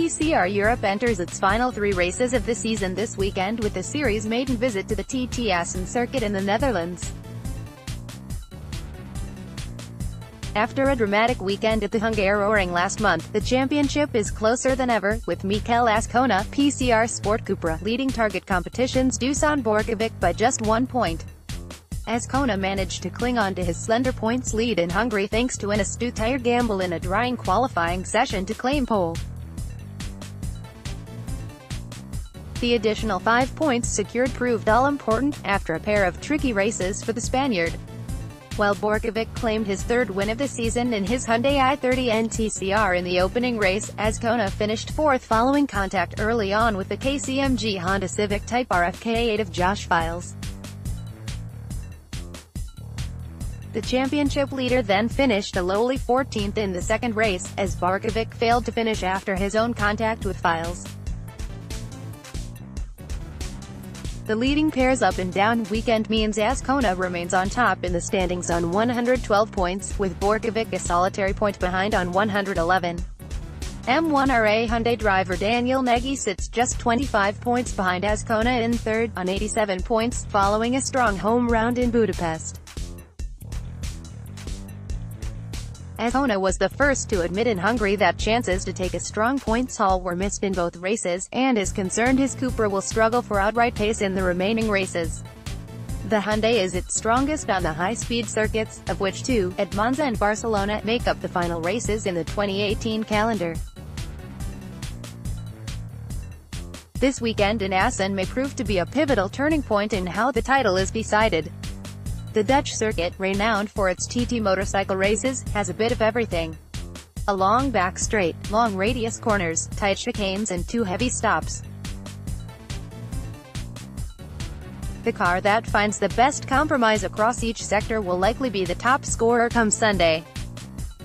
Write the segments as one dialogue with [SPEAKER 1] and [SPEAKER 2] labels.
[SPEAKER 1] TCR Europe enters its final 3 races of the season this weekend with the series' maiden visit to the TT Assen circuit in the Netherlands. After a dramatic weekend at the Hungaroring last month, the championship is closer than ever, with Mikel Azcona, PCR Sport Cupra, leading target competition's Dusan Borkovic by just 1 point. Azcona managed to cling on to his slender points lead in Hungary thanks to an astute tyre gamble in a drying qualifying session to claim pole. The additional 5 points secured proved all-important, after a pair of tricky races for the Spaniard. While Borkovic claimed his 3rd win of the season in his Hyundai i30 and TCR in the opening race, Azcona finished 4th following contact early on with the KCMG Honda Civic Type R FK8 of Josh Files. The championship leader then finished a lowly 14th in the 2nd race, as Borkovic failed to finish after his own contact with Files. The leading pair's up-and-down weekend means Azcona remains on top in the standings on 112 points, with Borkovic a solitary point behind on 111. M1RA Hyundai driver Daniel Nagy sits just 25 points behind Azcona in 3rd, on 87 points, following a strong home round in Budapest. Azcona was the first to admit in Hungary that chances to take a strong points haul were missed in both races, and is concerned his Cupra will struggle for outright pace in the remaining races. The Hyundai is its strongest on the high-speed circuits, of which 2, at Monza and Barcelona, make up the final races in the 2018 calendar. This weekend in Assen may prove to be a pivotal turning point in how the title is decided. The Dutch circuit, renowned for its TT motorcycle races, has a bit of everything. A long back straight, long radius corners, tight chicanes and 2 heavy stops. The car that finds the best compromise across each sector will likely be the top scorer come Sunday.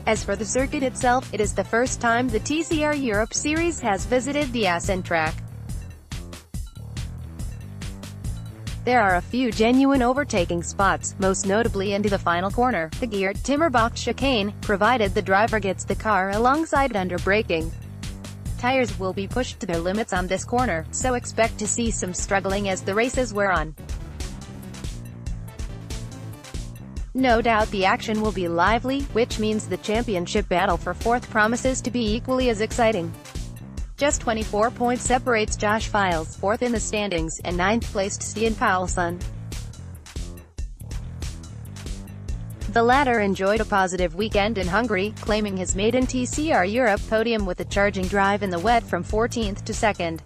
[SPEAKER 1] As for the circuit itself, it is the first time the TCR Europe Series has visited the Assen track. There are a few genuine overtaking spots, most notably into the final corner, the geared, timber-boxed chicane, provided the driver gets the car alongside under braking. Tires will be pushed to their limits on this corner, so expect to see some struggling as the races wear on. No doubt the action will be lively, which means the championship battle for 4th promises to be equally as exciting. Just 24 points separates Josh Files, 4th in the standings, and 9th-placed Stian Paulson. The latter enjoyed a positive weekend in Hungary, claiming his maiden TCR Europe podium with a charging drive in the wet from 14th to 2nd.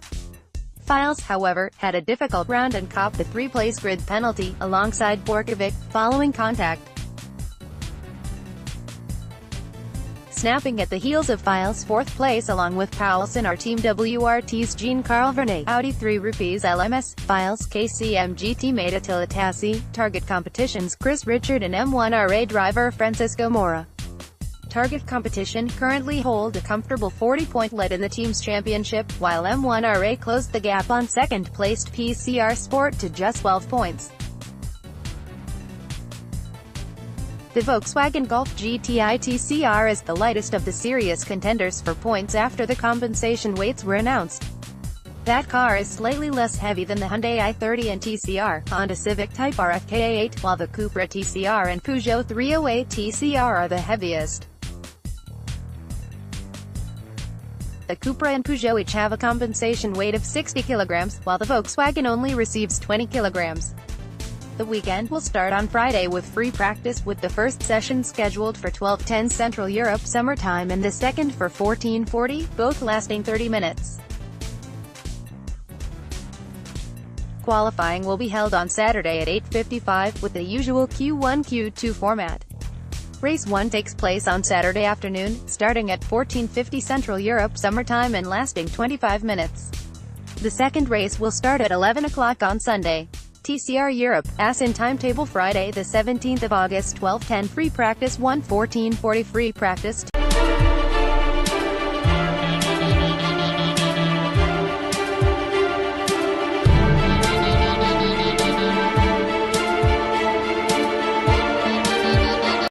[SPEAKER 1] Files, however, had a difficult round and copped a 3-place grid penalty, alongside Borkovic, following contact. Snapping at the heels of Files' 4th place along with Paulson are Team WRT's Jean-Carl Vernet, Audi 3 Rupees LMS, Files' KCMG teammate Attila Tassi, Target Competition's Chris Richard and M1RA driver Francisco Mora. Target Competition currently hold a comfortable 40-point lead in the team's championship, while M1RA closed the gap on 2nd-placed PCR Sport to just 12 points. The Volkswagen Golf GTI TCR is the lightest of the serious contenders for points after the compensation weights were announced. That car is slightly less heavy than the Hyundai i30 and TCR, Honda Civic Type R FK8, while the Cupra TCR and Peugeot 308 TCR are the heaviest. The Cupra and Peugeot each have a compensation weight of 60 kilograms, while the Volkswagen only receives 20 kilograms. The weekend will start on Friday with free practice, with the first session scheduled for 12:10 Central Europe Summer Time and the second for 14:40, both lasting 30 minutes. Qualifying will be held on Saturday at 8:55, with the usual Q1-Q2 format. Race 1 takes place on Saturday afternoon, starting at 14:50 Central Europe Summer Time and lasting 25 minutes. The second race will start at 11 o'clock on Sunday. TCR Europe, Assen timetable Friday the 17th of August 12:10 free practice 1 14:40 free practice 2.